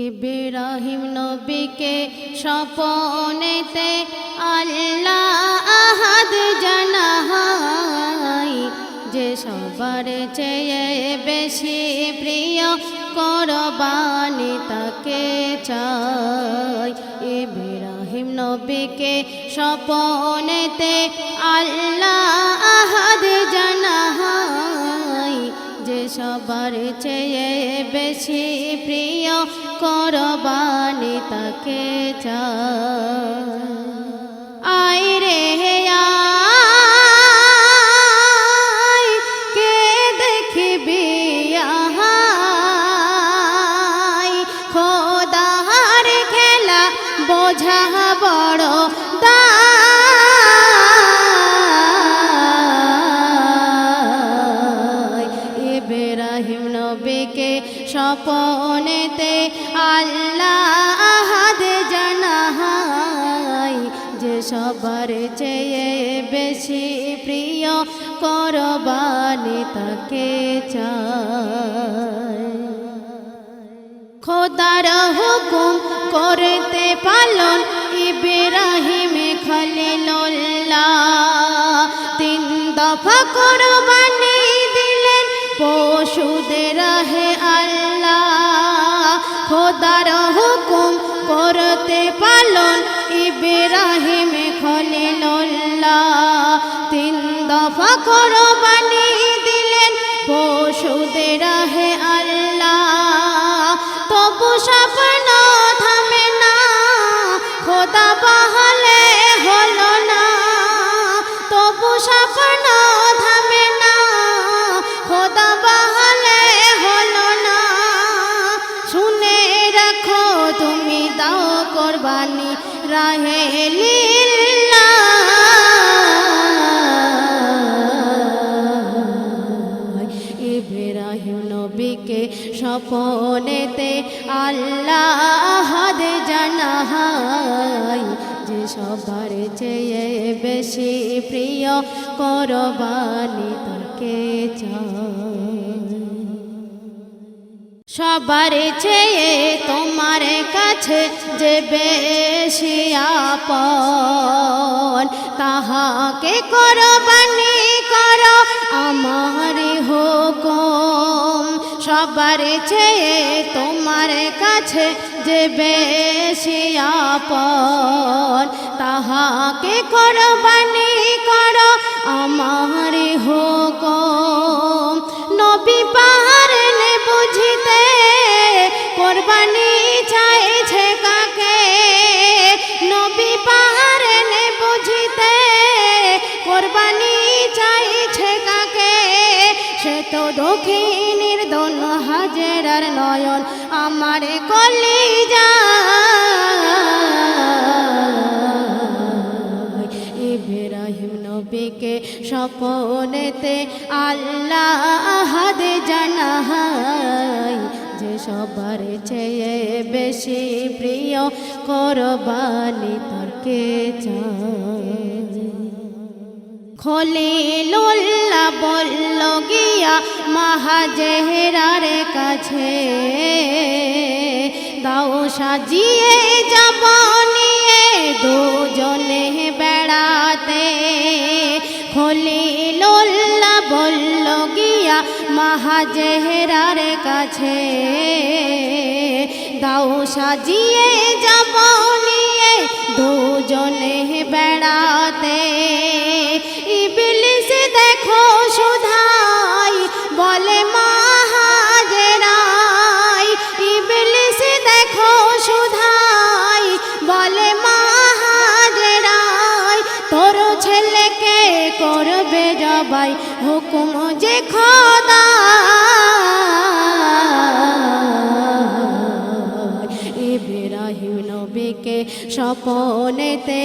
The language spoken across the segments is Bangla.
ইব্রাহিম নবীকে স্বপনেতে আল্লাহ আহাদ জানাই, যে সবার চেয়ে বেশি প্রিয় কোরবানি তাকে চাই। ইব্রাহিম নবীকে স্বপনেতে আল্লাহ আহাদ জানাই, যে সবার চেয়ে বেশি প্রিয় কোরবানি তাকে চাই। আয় রে আয়, কে দেখবি আহাই, খোদার খেলা বোঝা বড় দায়। ইব্রাহিম নবীকে স্বপনেতে আল্লাহ আহাদ জানাই, যে সবার চেয়ে বেশি প্রিয় কোরবানি তাকে চাই। খোদার হুকুম করতে পালন ইব্রাহিম খলিলুল্লাহ, 3 দফা কোরবানি দিলেন পশুদের রাহে আল্লাহ। খোদার হুকুম করতে পালন ইব্রাহিম খলিলুল্লাহ, 3 দফা কোরবানি দিলেন পশুদের রাহে আল্লাহ। তবু স্বপ্ন থামে না, খোদা বহালে হলো না। তবু স্বপ্ন থামে না, খোদা বহালে হলো না। শুনে রাখো তুমি দাও কোরবানি রাহে লিল্লাহ। ইব্রাহিম নবীকে স্বপনেতে আল্লাহ আহাদ জানাই, যে সবার চেয়ে বেশি প্রিয় কোরবানি তাকে চাই। সবার চেয়ে তোমার কাছে যে বেশি আপন, তাহাকে কোরবানি করো আমার হুকুম। সবার চেয়ে তোমার কাছে যে বেশি আপন, তাহাকে কোরবানি করো আমার হুকুম। নবী পারেন বুঝিতে কোরবানি চাইছে কাকে, নবী পারেন বুঝিতে কোরবানি চাইছে কাকে। সে তো দক্ষিণীর দোন হাজেরার নয়ন আমার কলিজা। ইব্রাহিম নবীকে স্বপনেতে আল্লাহ আহাদ জানাই, যে সবার চেয়ে বেশি প্রিয় কোরবানি তাকে চাই। খলিলুল্লাহ বলল গিয়া মাহাজেরার কাছে, দাও সাজিয়ে যাব নিয়ে দুজনে বেড়াতে। খলিলুল্লাহ বলল গিয়া মাহাজেরার কাছে, দাও সাজিয়ে যাব নিয়ে দুজনে বেড়াতে। ইবলিস দেখো সুধাই বলে মাহাজেরাই, ইবলিস দেখো সুধাই বলে মাহাজেরাই। তোর ছেলেকে করবে জবাই হুকুম যে খোদা। ইব্রাহিম নবীকে স্বপনেতে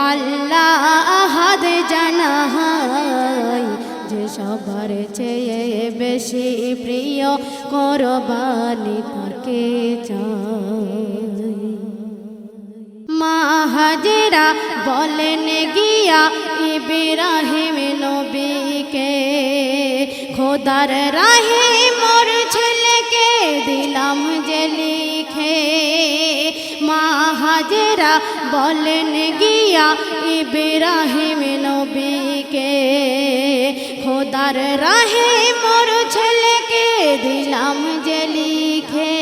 আল্লাহ আহাদ জানাই, যে সবার চেয়ে বেশি প্রিয় কোরবানি তাকে চাই। মা হাজেরা বলেন গিয়া ইব্রাহিম নবীকে, খোদার রাহে মোর ছেলেকে দিলাম যে লিখে। লিখে মা হাজেরা বলেন গিয়া ইব্রাহিম নবীকে খোদার রাহে মোর ছেলেকে দিলাম যে লিখে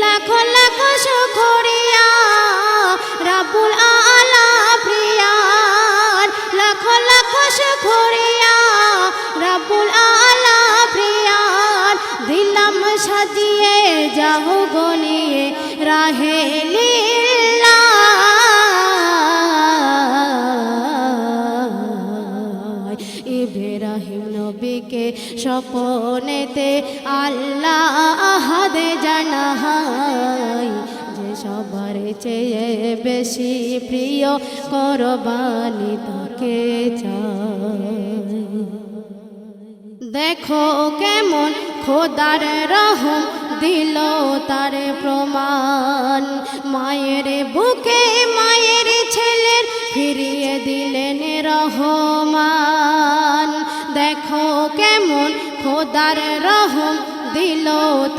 লাখো লাখো শুকরিয়া রাব্বুল আলা প্রিয়ার লাখো লাখো শুকরিয়া রাব্বুল আলা প্রিয়ার দিলাম সাজিয়ে যাও গনিয়ে রাহে লিল্লাহ ইব্রাহিম নবীকে স্বপ্নেতে আল্লাহ আহাদ জানাই যে সবার চেয়ে বেশি প্রিয় কুরবানি তাকে চাই দেখো কেমন খোদার রহম দিল তার প্রমাণ মায়ের বুকে মায়ের ছেলের ফিরিয়ে দিলেন রহমান দেখো কেমন খোদার রহম দিল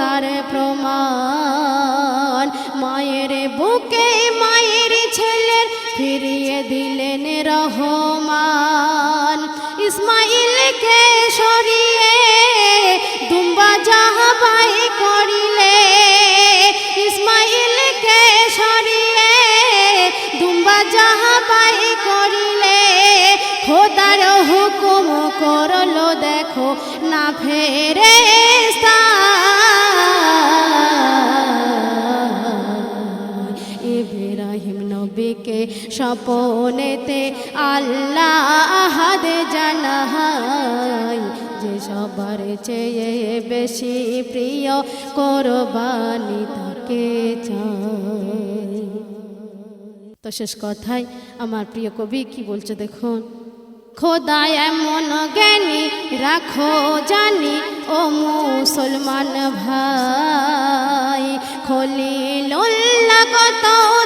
তার প্রমাণ মায়ের বুকে মায়ের ছেলের ফিরিয়ে দিলেন রহমান ইসমাইলকে সরিয়ে দুম্বা জাহাবাই করিলে ইসমাইলকে সরিয়ে দুম্বা জাহাবাই করিলে খোদার হুকুম করলো দেখো না ফেরেশতা ইব্রাহিম নবীকে স্বপ্নেতে আল্লাহ আহাদ জানাই যে সবার চেয়ে বেশি প্রিয় কুরবানি তাকে চাই তো শেষ কথায় আমার প্রিয় কবি কি বলছে দেখুন খোদা এমন জ্ঞানী রাখো জানি ও মুসলমান ভাই খলিলুল্লাহ কত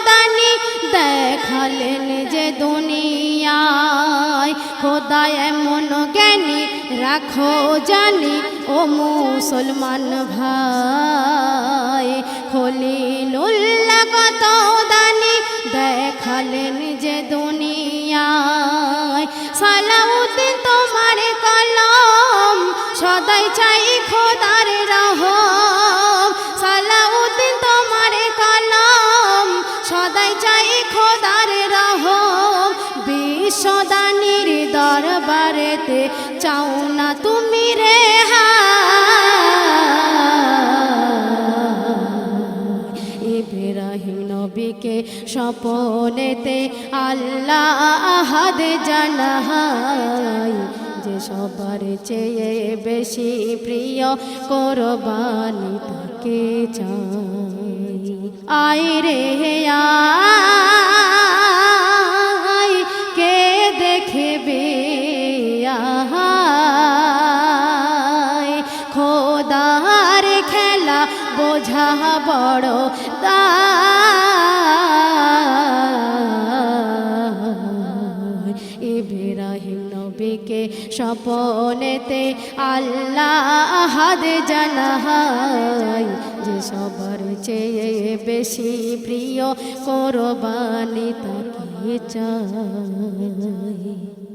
দানি দেখালেন যে দুনিয়ায় খোদা এমন জ্ঞানী রাখো জানি ও মুসলমান ভাই খলিলুল্লাহ কত দানি দেখালেন যে দুনিয়ায় সালাউদ্দিন তোমার কলম সদাই চাই খোদার রহম সালাউদ্দিন তোমার কলম সদাই চাই খোদার রহম বিশ্বদানির দরবারেতে চাও না তুমি ইব্রাহিম নবীকে স্বপ্নেতে আল্লাহ আহাদ জানাই যে সবার চেয়ে বেশি প্রিয় কুরবানি তাকে চাই আয় রে আয় কে দেখবে আয় খোদার খেলা বোঝা বড় ইব্রাহিম নবীকে স্বপ্নেতে আল্লাহ আহাদ জানাই যে সবার চেয়ে বেশি প্রিয় কুরবানি তাকে চাই।